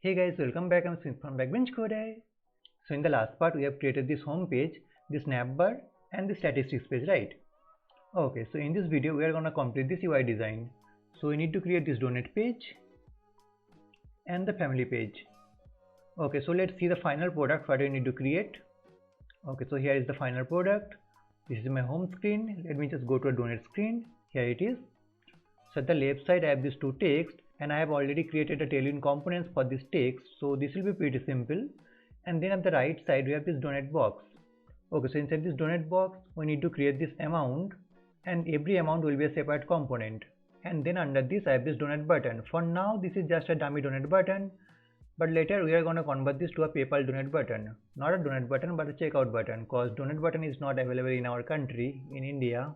Hey guys, welcome back. I'm Smith from 𝐬𝐮𝐩𝐸𝐴. So in the last part, we have created this home page, this navbar, and the statistics page, right? Okay, so in this video, we are going to complete this UI design. So we need to create this donate page and the family page. Okay, so let's see the final product what we need to create. Okay, so here is the final product. This is my home screen. Let me just go to a donate screen. Here it is. So at the left side, I have these two text, and I have already created a Tailwind components for this text. So this will be pretty simple. And then at the right side, we have this donate box. Okay, so inside this donate box, we need to create this amount, and every amount will be a separate component. And then under this, I have this donate button. For now, this is just a dummy donate button, but later we are going to convert this to a PayPal donate button. Not a donate button, but a checkout button, because donate button is not available in our country, in India.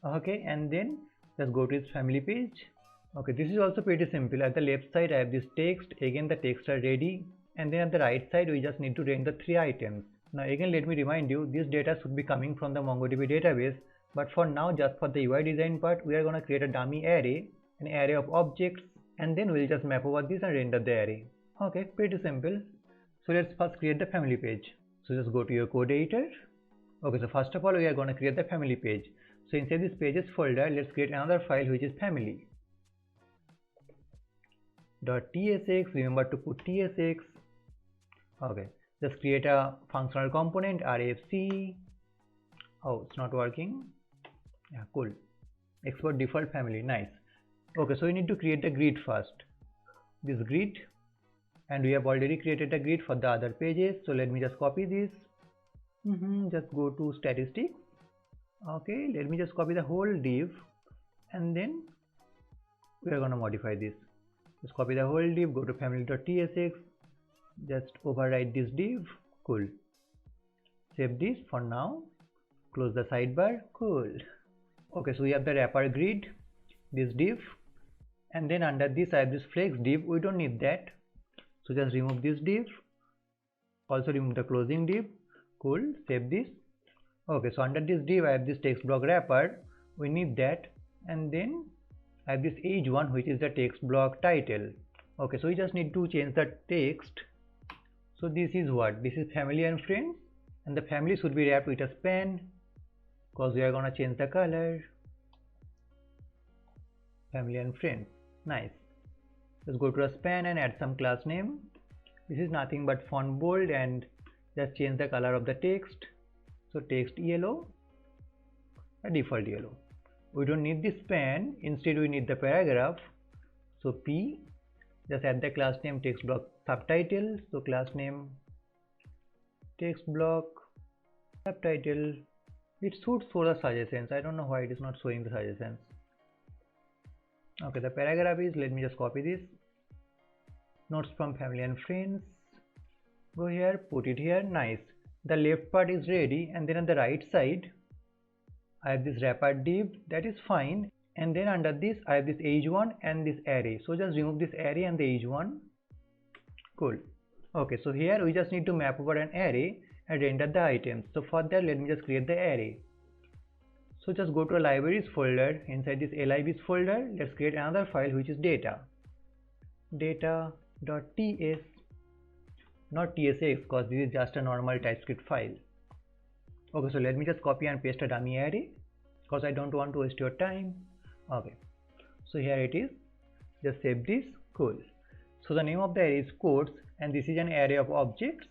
Okay, and then just go to its family page. Okay, this is also pretty simple. At the left side, I have this text. Again, the text are ready. And then at the right side, we just need to rank the 3 items. Now again, let me remind you, this data should be coming from the MongoDB database. But for now, just for the UI design part, we are going to create a dummy array, an array of objects, and then we'll just map over this and render the array. Okay, pretty simple. So let's first create the family page. So just go to your code editor. Okay, so first of all, we are going to create the family page. So inside this pages folder, let's create another file which is family.tsx. Remember to put tsx. Okay, just create a functional component rfc. Oh, it's not working. Yeah, cool. Export default family. Nice. Okay, so we need to create the grid first. This grid, and we have already created a grid for the other pages. So let me just copy this. Just go to statistics. Okay, let me just copy the whole div, and then we are going to modify this. Just copy the whole div, go to family.tsx, just override this div. Cool. Save this for now. Close the sidebar. Cool. Okay, so we have the wrapper grid, this div, and then under this I have this flex div. We don't need that, so just remove this div. Also remove the closing div. Cool. Save this. Okay, so under this div I have this text block wrapper. We need that, and then I have this age1, which is the text block title. Okay, so we just need to change the text. So this is what? This is family and friends, and the family should be wrapped with a span, because we are gonna change the color. Family and friends. Nice. Let's go to a span and add some class name. This is nothing but font bold, and just change the color of the text. So text yellow, a default yellow. We don't need this span, instead we need the paragraph. So P, just add the class name text block subtitle. So class name text block subtitle. It should show the suggestions. I don't know why it is not showing the suggestions. Okay, the paragraph is, let me just copy this. Notes from family and friends. Go here, put it here. Nice. The left part is ready, and then on the right side I have this wrapper div. That is fine, and then under this I have this age1 and this array. So just remove this array and the age1. Cool. Okay, so here we just need to map over an array and render the items. So for that, let me just create the array. So just go to a libraries folder. Inside this libs folder, let's create another file which is data.ts. Not tsx, because this is just a normal TypeScript file. Okay, so let me just copy and paste a dummy array, because I don't want to waste your time. Okay, so here it is. Just save this. Cool. So the name of the array is quotes, and this is an array of objects.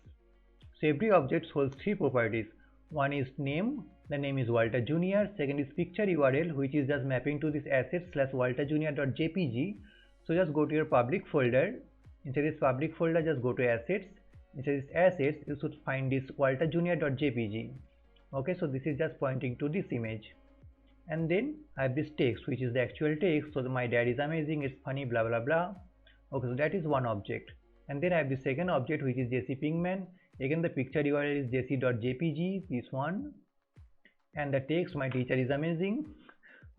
So every object holds 3 properties. One is name. The name is Walter Jr. Second is picture URL, which is just mapping to this assets/walterjr.jpg. So just go to your public folder. Inside this public folder, just go to assets. Inside this assets, you should find this walterjr.jpg. Okay, so this is just pointing to this image. And then I have this text, which is the actual text. So my dad is amazing, it's funny, blah blah blah. Okay, so that is one object. And then I have the second object, which is JC Pinkman. Again, the picture URL is jc.jpg, this one. And the text, my teacher is amazing.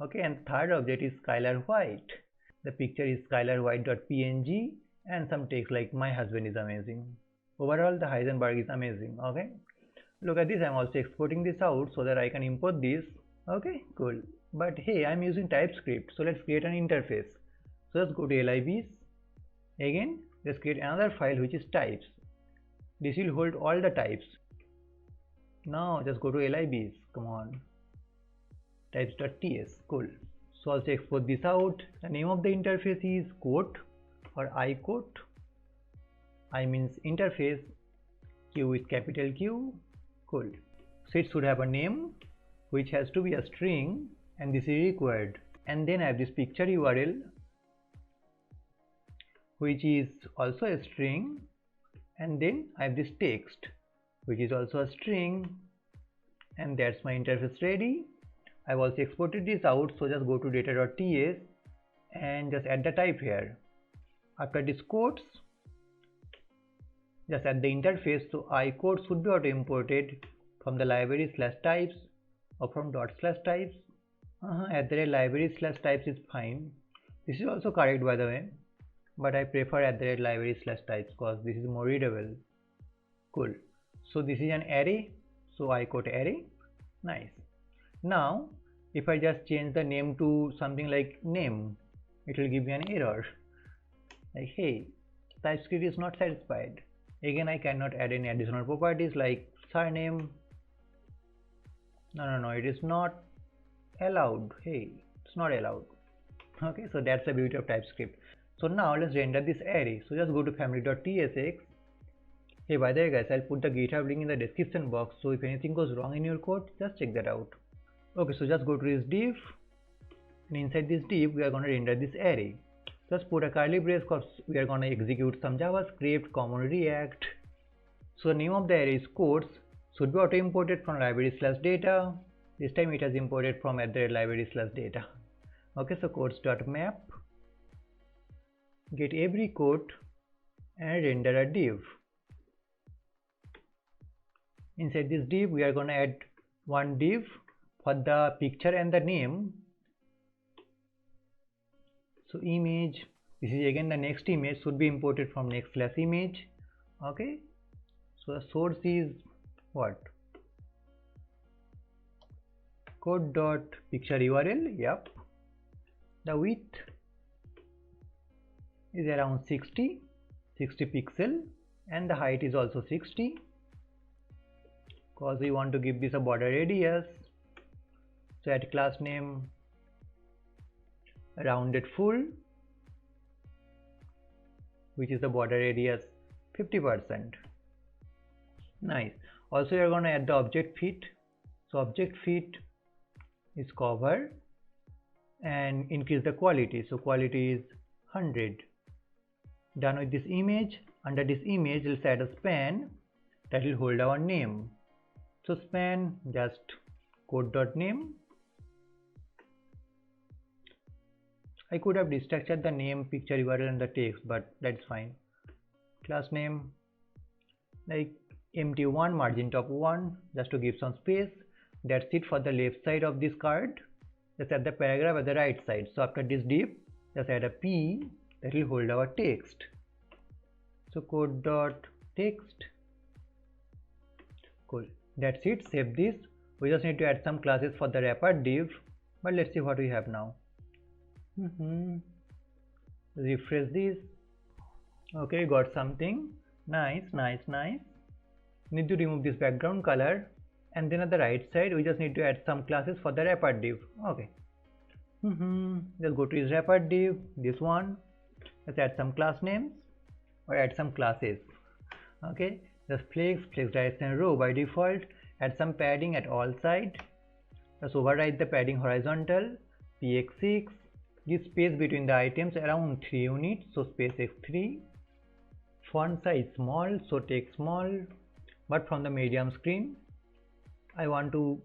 Okay, and third object is Skylar White. The picture is skylarwhite.png, and some text like my husband is amazing. Overall, the Heisenberg is amazing. Okay, look at this. I'm also exporting this out so that I can import this. Okay, cool. But hey, I'm using TypeScript, so let's create an interface. So let's go to libs. Again, Let's create another file which is types. This will hold all the types. Now just go to libs, come on, types.ts, cool. So also export this out. The name of the interface is quote or 𝐼_quote. I means interface, Q with capital Q, cool. So it should have a name which has to be a string, and this is required. And then I have this picture URL which is also a string, and then I have this text which is also a string, and that's my interface ready. I've also exported this out, so just go to data.ts and just add the type here. After this quotes, just add the interface. So 𝐼_quote should be auto imported from the library/types or from /types. At the library/types is fine. This is also correct by the way, but I prefer at the library/types because this is more readable. Cool. So this is an array, so 𝐼_quote array. Nice. Now if I just change the name to something like name, it will give me an error like, hey, TypeScript is not satisfied. Again, I cannot add any additional properties like surname. No, it is not allowed. Hey, it's not allowed. Okay, so that's the beauty of TypeScript. So now let's render this array. So just go to family.tsx. Hey, by the way guys, I'll put the GitHub link in the description box, so if anything goes wrong in your code, just check that out. Okay, so just go to this div, and inside this div we are going to render this array. Just put a curly brace because we are going to execute some JavaScript, common React. So the name of the array is quotes, should be auto imported from library/data. This time it has imported from @library/data. Okay, so quotes.map, get every quote and render a div. Inside this div we are going to add one div for the picture and the name. So image, this is again the next image, should be imported from next/image. Okay, so the source is what? Code.picture URL. Yep. The width is around 60 pixel, and the height is also 60 because we want to give this a border radius. So add class name rounded full, which is the border radius 50%. Nice. Also you are going to add the object fit. So object fit is cover, and increase the quality. So quality is 100. Done with this image. Under this image we'll add a span that will hold our name. So span, just code.name. I could have restructured the name, picture URL and the text, but that's fine. Class name like empty1, margin top 1, just to give some space. That's it for the left side of this card. Just add the paragraph at the right side. So after this div, just add a p that will hold our text. So code.text. Cool. That's it. Save this. We just need to add some classes for the wrapper div, but let's see what we have now. Refresh this. Okay, got something. Nice. Need to remove this background color, and then at the right side we just need to add some classes for the wrapper div. Okay. Just go to this wrapper div, this one. Let's add some class names or add some classes. Okay, just flex direction row by default. Add some padding at all sides. Just override the padding horizontal. px6. Give space between the items around 3 units, so space x3. Font size small, so take small, but from the medium screen. I want to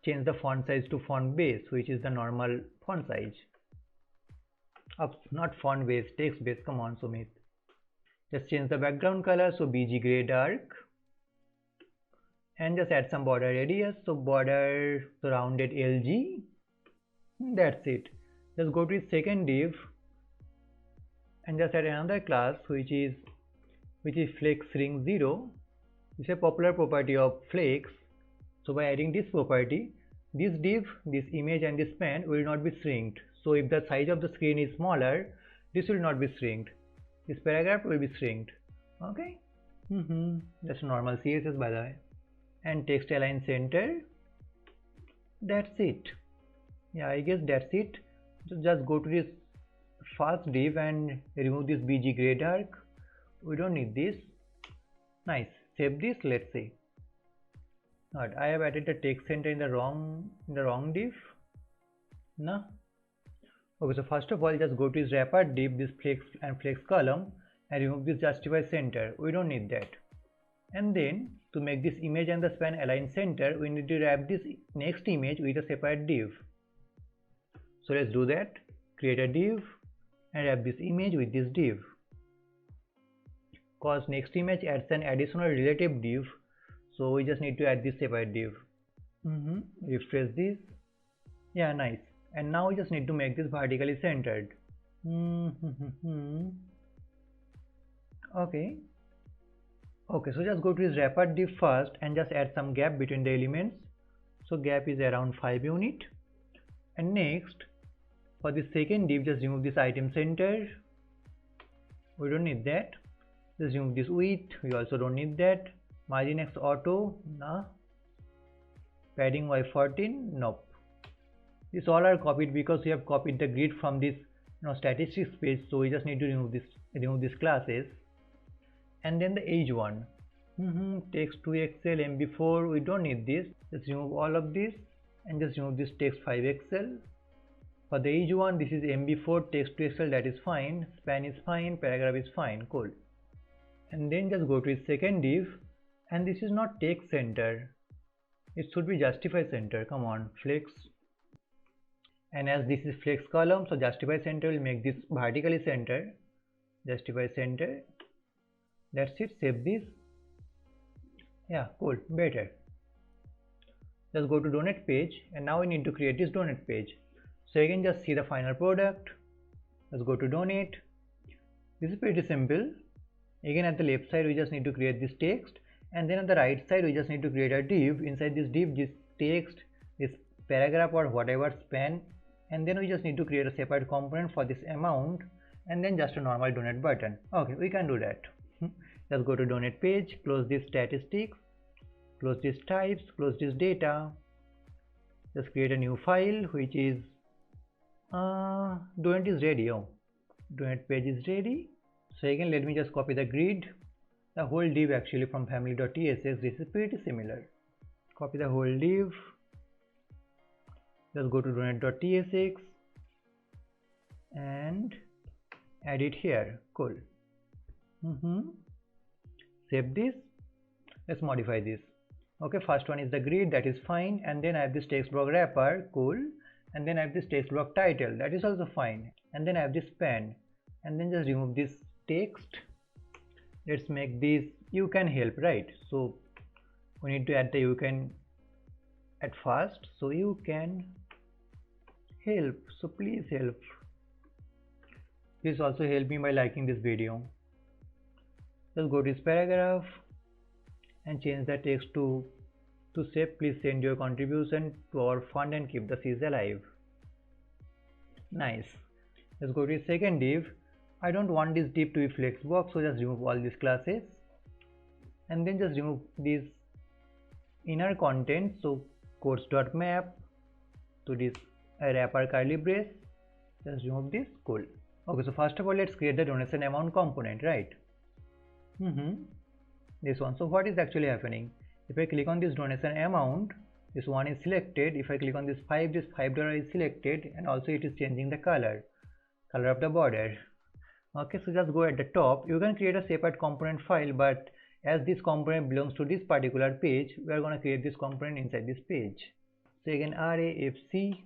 change the font size to font base, which is the normal font size. Not font base, text base. Come on, Sumit. Just change the background color, so BG gray dark, and just add some border radius, so border rounded LG. That's it. Just go to the second div and just add another class which is flex ring 0. It's a popular property of flex. So by adding this property, this div, this image and this span will not be shrinked. So if the size of the screen is smaller, this will not be shrinked. this paragraph will be shrinked. Okay, that's normal CSS by the way. And text align center. That's it. Yeah, I guess that's it. So just go to this first div and remove this BG gray dark. We don't need this. Nice. Save this. Let's see. But I have added the text center in the wrong div. No. Okay, so first of all, just go to this wrapper div, this flex and flex column, and remove this justify center. We don't need that. And then to make this image and the span align center, we need to wrap this next image with a separate div. So let's do that. Create a div and wrap this image with this div. Cause next image adds an additional relative div, so we just need to add this separate div. Refresh this. Yeah, nice. And now we just need to make this vertically centered. Okay, so just go to this wrapper div first and just add some gap between the elements. So gap is around 5 unit. And next, for the second div, just remove this item center. We don't need that. Just remove this width. We also don't need that. Margin X auto, nah. Padding Y14, nope. These all are copied because we have copied the grid from this statistics page. So we just need to remove these classes. And then the age one. Text 2XL, MB4, we don't need this. Just remove all of this and just remove this text 5XL. For the age one, this is MB4, text 2XL, that is fine. Span is fine, paragraph is fine, cool. And then just go to its second div, and this is not text center. It should be justify center. Come on, flex. And as this is flex column, so justify center will make this vertically center. Justify center. That's it. Save this. Yeah, cool. Better. Just go to donate page, and now we need to create this donate page. So again, just see the final product. Let's go to donate. This is pretty simple. Again, at the left side, we just need to create this text, and then on the right side, we just need to create a div. Inside this div, this text, this paragraph or whatever span, and then we just need to create a separate component for this amount, and then just a normal donate button. Okay, we can do that. Just go to donate page, close this statistics, close this types, close this data. Just create a new file which is donate is ready. Donate page is ready. So again, let me just copy the grid, the whole div actually from family.tsx. This is pretty similar. Copy the whole div. Just go to donate.tsx and add it here. Cool. Save this. Let's modify this. Okay, first one is the grid, that is fine, and then I have this text block wrapper, cool, and then I have this text block title, that is also fine, and then I have this span, and then just remove this text. Let's make this you can help, right? So we need to add the you can at first. So you can help, so please help. Please also help me by liking this video. Just go to this paragraph and change the text to say please send your contribution to our fund and keep the seas alive. Nice. Let's go to the second div. I don't want this div to be flexbox, so just remove all these classes and then just remove this inner content. So quotes.map to this wrapper curly brace. Just remove this. Cool. Okay, so first of all, let's create the donation amount component, right? This one. So what is actually happening? If I click on this donation amount, this one is selected. If I click on this $5 is selected, and also it is changing the color of the border. Okay, so just go at the top. You can create a separate component file, but as this component belongs to this particular page, we are going to create this component inside this page. So again, RAFC,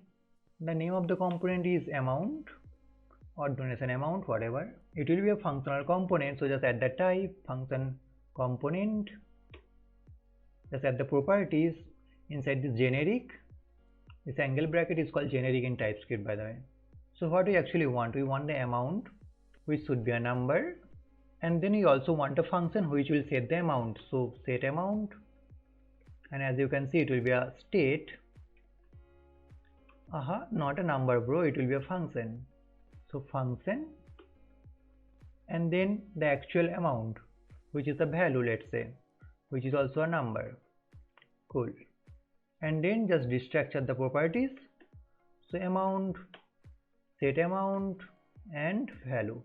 the name of the component is amount or donation amount, whatever. It will be a functional component, so just add the type, function component. Just add the properties inside this generic. This angle bracket is called generic in TypeScript, by the way. So what we actually want? We want the amount, which should be a number, and then we also want a function which will set the amount. So set amount, and as you can see, it will be a state. Not a number, bro, it will be a function. So function and then the actual amount, which is the value, let's say, which is also a number. Cool. And then just destructure the properties. So amount, set amount, and value.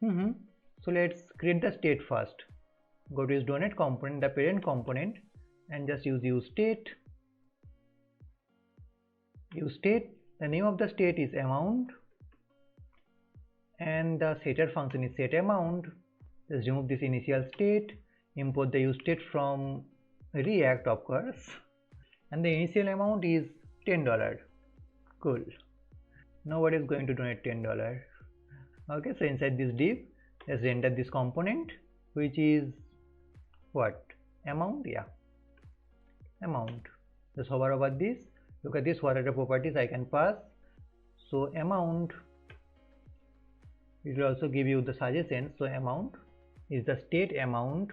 So let's create the state first. Go to its donate component, the parent component, and just use useState. useState, the name of the state is amount, and the setter function is set amount. Just remove this initial state, import the useState from React, of course, and the initial amount is $10. Cool. Nobody is going to donate $10. Okay, so inside this div, let's render this component, which is what? Amount. Yeah, amount. Just hover over this. Look at this, what are the properties I can pass. So amount, it will also give you the suggestions. So amount is the state amount,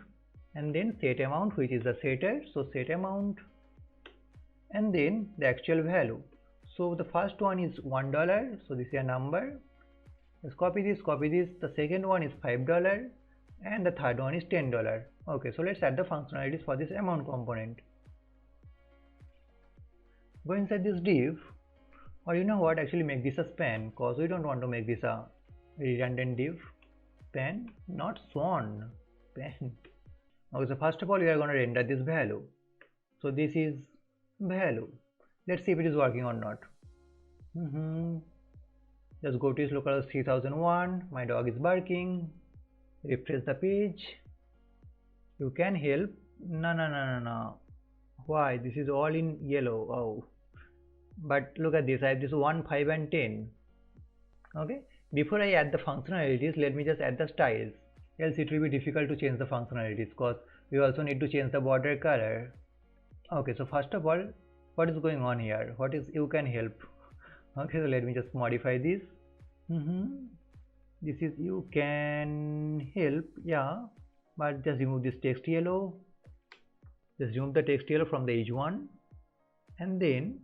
and then set amount, which is the setter. So set amount, and then the actual value. So the first one is $1, so this is a number. Let's copy this, the second one is $5, and the third one is $10. Okay, so let's add the functionalities for this amount component. Go inside this div, or you know what, actually make this a span, cause we don't want to make this a redundant div. Span, not swan, span. Okay, so first of all we are going to render this value. So this is value. Let's see if it is working or not. Just go to its localhost 3001. My dog is barking. Refresh the page. You can help. No. Why? This is all in yellow. Oh. But look at this. I have this 1, 5, and 10. Okay. Before I add the functionalities, let me just add the styles. Else it will be difficult to change the functionalities, because we also need to change the border color. Okay. So first of all, what is going on here? What is you can help? Okay, so let me just modify this. This is you can help, yeah, but just remove this text yellow. Just remove the text yellow from the edge one, and then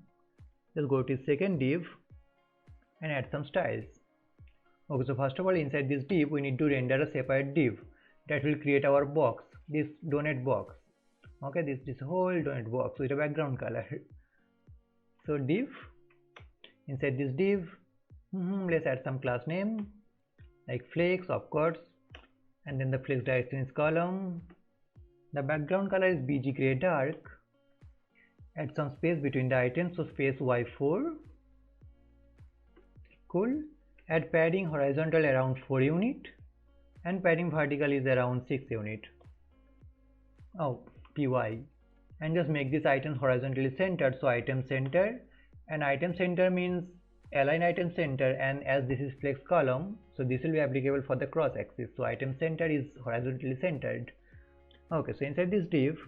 just go to second div and add some styles. Okay, so first of all, inside this div we need to render a separate div that will create our box, this donate box. Okay, this whole donate box with a background color. So div, inside this div, let's add some class name like flex, of course, and then the flex direction is column. The background color is BG gray dark. Add some space between the items, so space Y4. Cool. Add padding horizontal around 4 unit, and padding vertical is around 6 unit. Oh, PY. And just make this item horizontally centered, so item center, and item center means align item center, and as this is flex column, so this will be applicable for the cross axis, so item center is horizontally centered. Okay, so inside this div,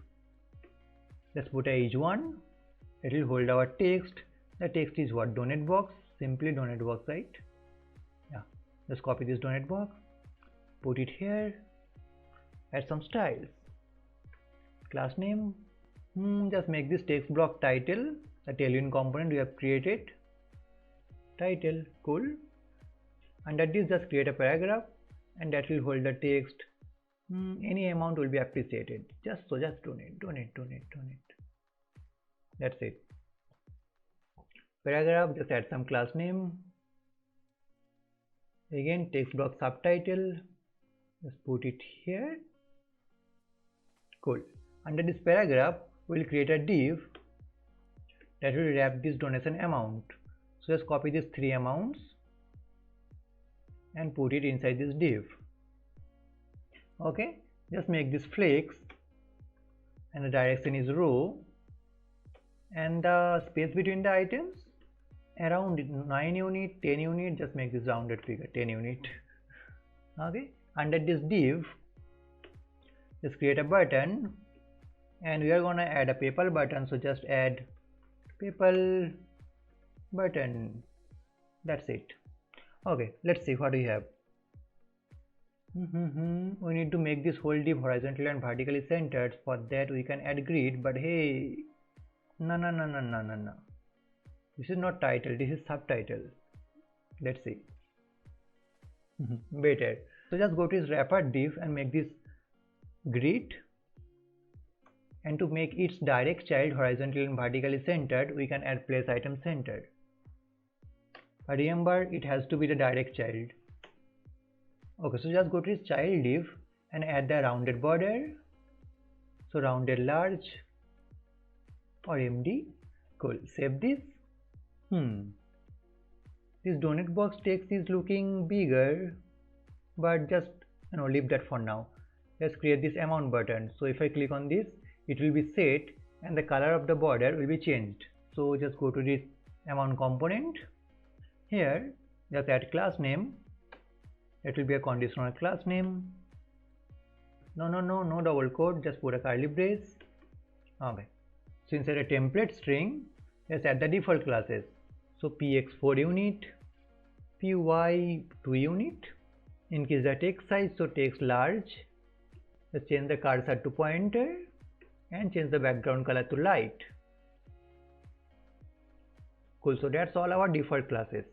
let's put a edge one. It will hold our text. The text is what? Donate box, simply donate box, right? Yeah, just copy this donate box, put it here, add some styles. Class name, just make this text block title, the Tailwind component we have created. Title, cool. Under this, just create a paragraph, and that will hold the text. Any amount will be appreciated. Just donate. That's it. Paragraph, just add some class name. Again, text block subtitle. Just put it here. Cool. Under this paragraph, we'll create a div that will wrap this donation amount. So just copy these 3 amounts and put it inside this div. Okay, just make this flex, and the direction is row, and the space between the items around 9 unit, 10 unit, just make this rounded figure, 10 unit. Okay, under this div, just create a button, and we are gonna add a PayPal button, so just add PayPal button. That's it. Okay, let's see what we have. We need to make this whole div horizontally and vertically centered. For that we can add grid, but hey, no. This is not title, this is subtitle. Let's see. better. So just go to this wrapper div and make this grid, and to make its direct child horizontally and vertically centered, we can add place item center. But remember, it has to be the direct child. Okay, so just go to this child div and add the rounded border. So rounded large or MD. Cool. Save this. This donut box text is looking bigger, but just leave that for now. Let's create this amount button. So if I click on this, it will be set and the color of the border will be changed. So just go to this amount component. Here just add class name. It will be a conditional class name. No double quote, just put a curly brace. Okay. So inside a template string, let's add the default classes. So px 4 unit, py 2 unit. Increase the text size, so text large. Let's change the cursor to pointer and change the background color to light. Cool, so that's all our default classes.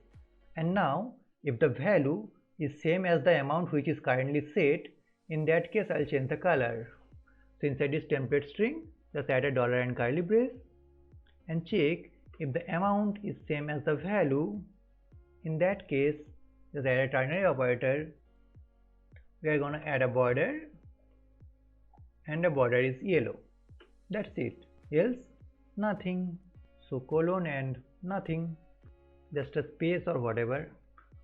And now if the value is same as the amount which is currently set, in that case I'll change the color. So inside this template string, just add a dollar and curly brace and check if the amount is same as the value. In that case, just add a ternary operator. We are gonna add a border, and the border is yellow. That's it. Else nothing. So colon and nothing, just a space or whatever.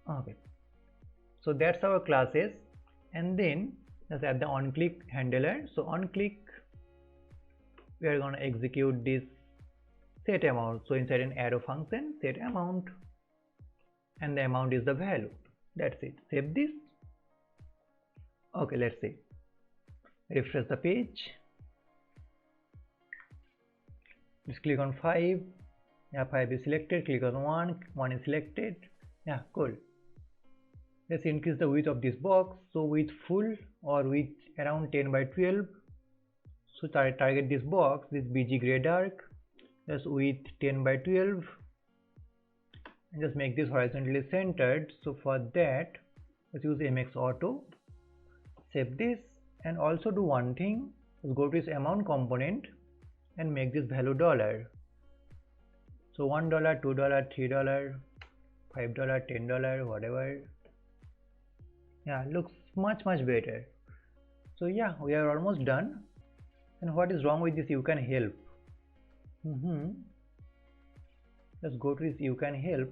Okay, so that's our classes. And then just add the onClick handler. So onClick, we are going to execute this set amount. So inside an arrow function, set amount, and the amount is the value. That's it. Save this. Okay, let's see. Refresh the page. Just click on 5. Yeah, 5 is selected. Click on 1 is selected. Yeah, cool. Let's increase the width of this box. So width full or width around 10 by 12. So target this box, this BG gray dark. Just width 10 by 12. And just make this horizontally centered. So for that, let's use MX Auto. Save this, and also do one thing. Let's go to this amount component and make this value $. So $1, $2, $3, $5, $10, whatever. Yeah, looks much better. So yeah, we are almost done. And what is wrong with this 𝐬𝐮𝐩𝐽? Let's go to this 𝐬𝐮𝐽𝐽.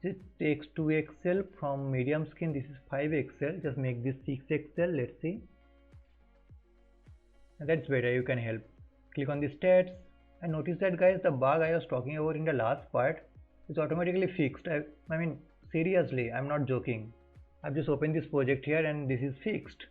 This takes 2 XL from medium skin. This is 5 XL. Just make this 6 XL. Let's see. And that's better. 𝐬𝐮𝐽𝐽. Click on the stats and notice that, guys, the bug I was talking about in the last part is automatically fixed. I mean, seriously, I'm not joking. I've just opened this project here and this is fixed.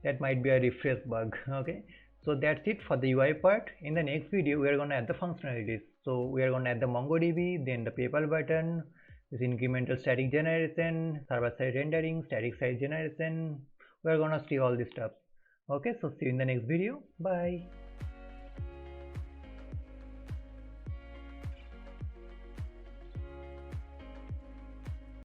That might be a refresh bug. Okay, so that's it for the UI part. In the next video, we are going to add the functionalities. So we are going to add the MongoDB, then the PayPal button, this incremental static generation, server-side rendering, static site generation. We are going to see all this stuff. Okay, so see you in the next video. Bye.